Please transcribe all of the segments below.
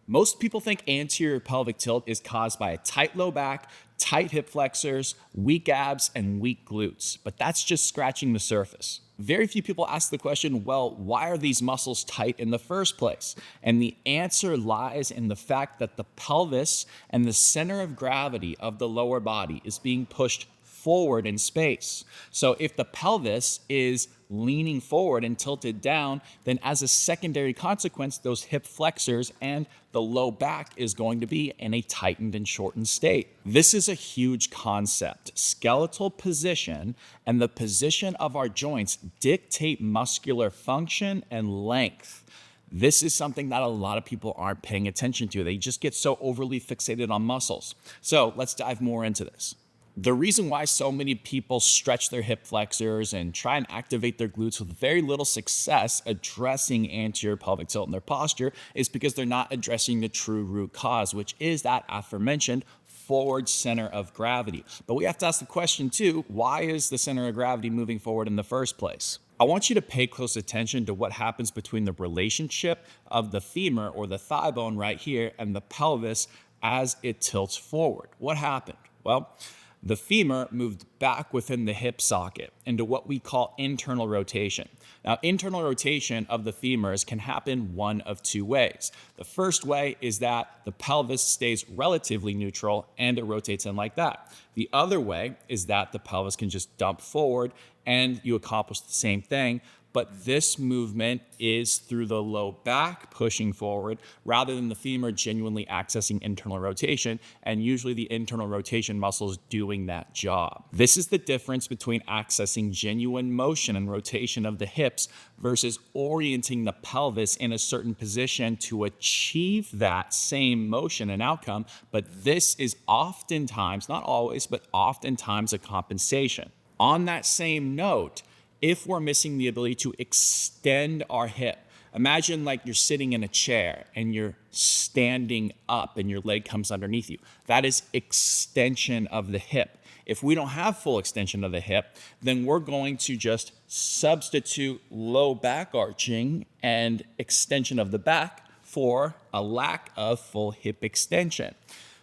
Most people think anterior pelvic tilt is caused by a tight low back, tight hip flexors, weak abs, and weak glutes, but that's just scratching the surface. Very few people ask the question, well, why are these muscles tight in the first place? And the answer lies in the fact that the pelvis and the center of gravity of the lower body is being pushed forward in space. So if the pelvis is leaning forward and tilted down, then as a secondary consequence, those hip flexors and the low back is going to be in a tightened and shortened state. This is a huge concept. Skeletal position and the position of our joints dictate muscular function and length. This is something that a lot of people aren't paying attention to. They just get so overly fixated on muscles. So let's dive more into this. The reason why so many people stretch their hip flexors and try and activate their glutes with very little success addressing anterior pelvic tilt in their posture is because they're not addressing the true root cause, which is that aforementioned forward center of gravity. But we have to ask the question too, why is the center of gravity moving forward in the first place? I want you to pay close attention to what happens between the relationship of the femur or the thigh bone right here and the pelvis as it tilts forward. What happened? Well, the femur moved back within the hip socket into what we call internal rotation. Now, internal rotation of the femurs can happen one of two ways. The first way is that the pelvis stays relatively neutral and it rotates in like that. The other way is that the pelvis can just dump forward and you accomplish the same thing, but this movement is through the low back pushing forward rather than the femur genuinely accessing internal rotation, and usually the internal rotation muscle is doing that job. This is the difference between accessing genuine motion and rotation of the hips versus orienting the pelvis in a certain position to achieve that same motion and outcome, but this is oftentimes, not always, but oftentimes a compensation. On that same note, if we're missing the ability to extend our hip, imagine like you're sitting in a chair and you're standing up and your leg comes underneath you. That is extension of the hip. If we don't have full extension of the hip, then we're going to just substitute low back arching and extension of the back for a lack of full hip extension.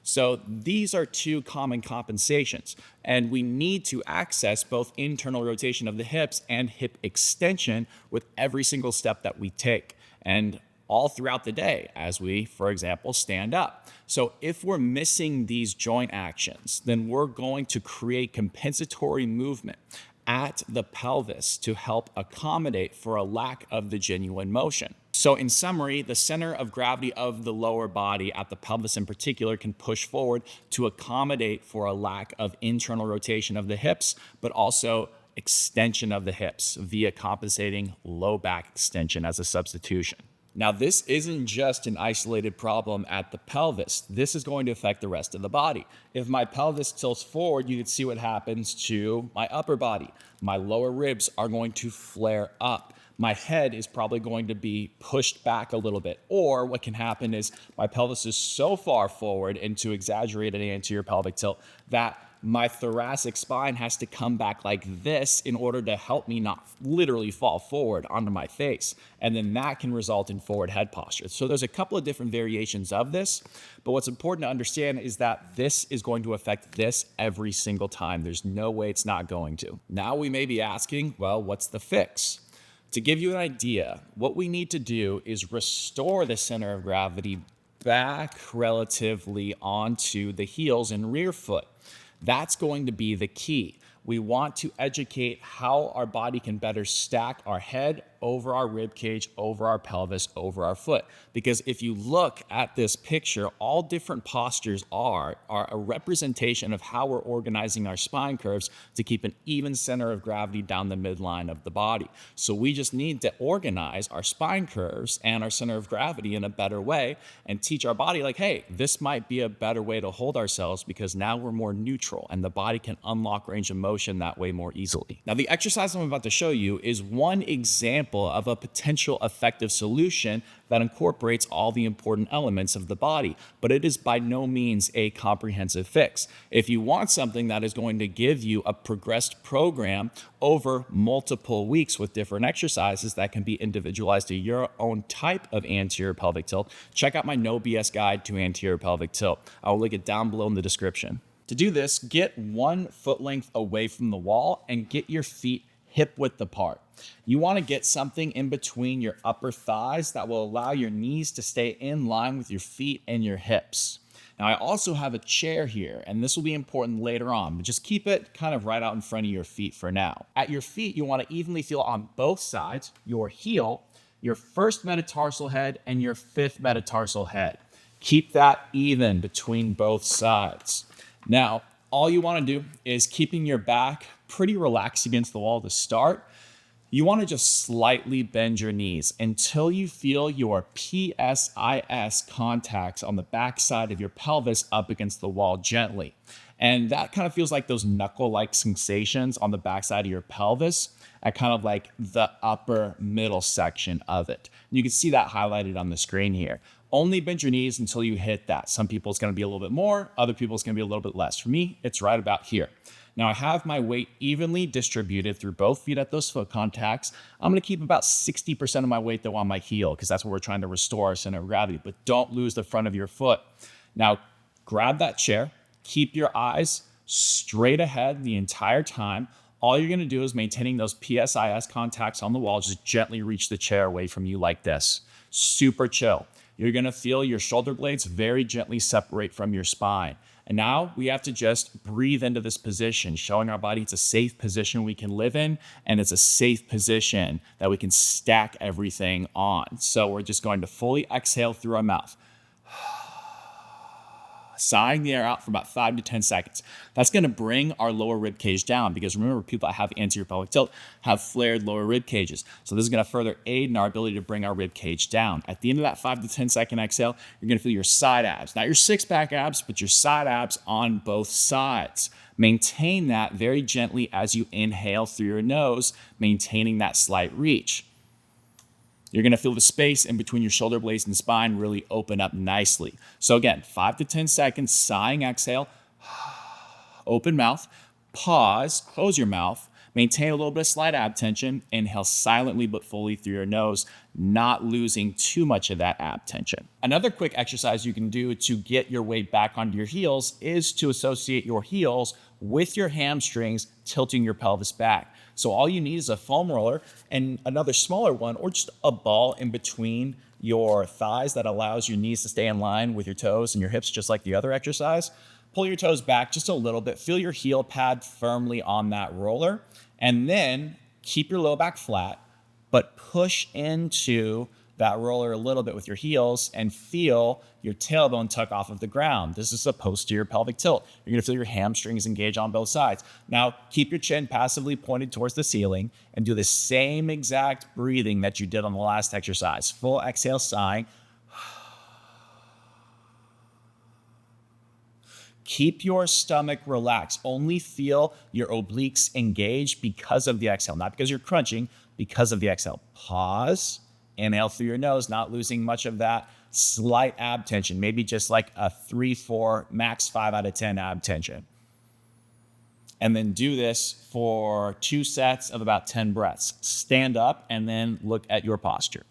So these are two common compensations, and we need to access both internal rotation of the hips and hip extension with every single step that we take and all throughout the day as we, for example, stand up. So if we're missing these joint actions, then we're going to create compensatory movement at the pelvis to help accommodate for a lack of the genuine motion. So in summary, the center of gravity of the lower body at the pelvis in particular can push forward to accommodate for a lack of internal rotation of the hips, but also extension of the hips via compensating low back extension as a substitution. Now, this isn't just an isolated problem at the pelvis. This is going to affect the rest of the body. If my pelvis tilts forward, you can see what happens to my upper body. My lower ribs are going to flare up. My head is probably going to be pushed back a little bit. Or what can happen is my pelvis is so far forward into exaggerated anterior pelvic tilt that my thoracic spine has to come back like this in order to help me not literally fall forward onto my face. And then that can result in forward head posture. So there's a couple of different variations of this, but what's important to understand is that this is going to affect this every single time. There's no way it's not going to. Now we may be asking, well, what's the fix? To give you an idea, what we need to do is restore the center of gravity back relatively onto the heels and rear foot. That's going to be the key. We want to educate how our body can better stack our head over our rib cage, over our pelvis, over our foot. Because if you look at this picture, all different postures are a representation of how we're organizing our spine curves to keep an even center of gravity down the midline of the body. So we just need to organize our spine curves and our center of gravity in a better way and teach our body like, hey, this might be a better way to hold ourselves because now we're more neutral and the body can unlock range of motion that way more easily. Now, the exercise I'm about to show you is one example example of a potential effective solution that incorporates all the important elements of the body, but it is by no means a comprehensive fix. If you want something that is going to give you a progressed program over multiple weeks with different exercises that can be individualized to your own type of anterior pelvic tilt, check out my No BS guide to anterior pelvic tilt. I'll link it down below in the description. To do this, get 1 foot length away from the wall and get your feet hip width apart. You want to get something in between your upper thighs that will allow your knees to stay in line with your feet and your hips. Now, I also have a chair here, and this will be important later on, but just keep it kind of right out in front of your feet for now. At your feet, you want to evenly feel on both sides, your heel, your first metatarsal head, and your fifth metatarsal head. Keep that even between both sides. Now, all you want to do is keeping your back pretty relaxed against the wall to start. You want to just slightly bend your knees until you feel your PSIS contacts on the back side of your pelvis up against the wall gently. And that kind of feels like those knuckle-like sensations on the backside of your pelvis at kind of like the upper middle section of it. You can see that highlighted on the screen here. Only bend your knees until you hit that. Some people it's going to be a little bit more, other people it's going to be a little bit less. For me, it's right about here. Now I have my weight evenly distributed through both feet at those foot contacts. I'm going to keep about 60% of my weight though on my heel because that's what we're trying to restore our center of gravity, but don't lose the front of your foot. Now grab that chair, keep your eyes straight ahead the entire time. All you're going to do is maintaining those PSIS contacts on the wall, just gently reach the chair away from you like this. Super chill. You're going to feel your shoulder blades very gently separate from your spine. And now we have to just breathe into this position, showing our body it's a safe position we can live in, and it's a safe position that we can stack everything on. So we're just going to fully exhale through our mouth, sighing the air out for about 5 to 10 seconds. That's going to bring our lower rib cage down because remember, people that have anterior pelvic tilt have flared lower rib cages. So this is going to further aid in our ability to bring our rib cage down. At the end of that 5 to 10 second exhale, you're going to feel your side abs, not your six-pack abs, but your side abs on both sides. Maintain that very gently as you inhale through your nose, maintaining that slight reach. You're going to feel the space in between your shoulder blades and spine really open up nicely. So again, 5 to 10 seconds, sighing exhale, open mouth, pause, close your mouth, maintain a little bit of slight ab tension, inhale silently but fully through your nose, not losing too much of that ab tension. Another quick exercise you can do to get your weight back onto your heels is to associate your heels with your hamstrings, tilting your pelvis back. So all you need is a foam roller and another smaller one, or just a ball in between your thighs that allows your knees to stay in line with your toes and your hips, just like the other exercise. Pull your toes back just a little bit, feel your heel pad firmly on that roller, and then keep your low back flat, but push into that roller a little bit with your heels and feel your tailbone tuck off of the ground. This is a posterior pelvic tilt. You're gonna feel your hamstrings engage on both sides. Now, keep your chin passively pointed towards the ceiling and do the same exact breathing that you did on the last exercise. Full exhale, sighing. Keep your stomach relaxed. Only feel your obliques engage because of the exhale, not because you're crunching, because of the exhale. Pause. Inhale through your nose, not losing much of that slight ab tension, maybe just like a 3, 4, max 5 out of 10 ab tension. And then do this for 2 sets of about 10 breaths. Stand up and then look at your posture.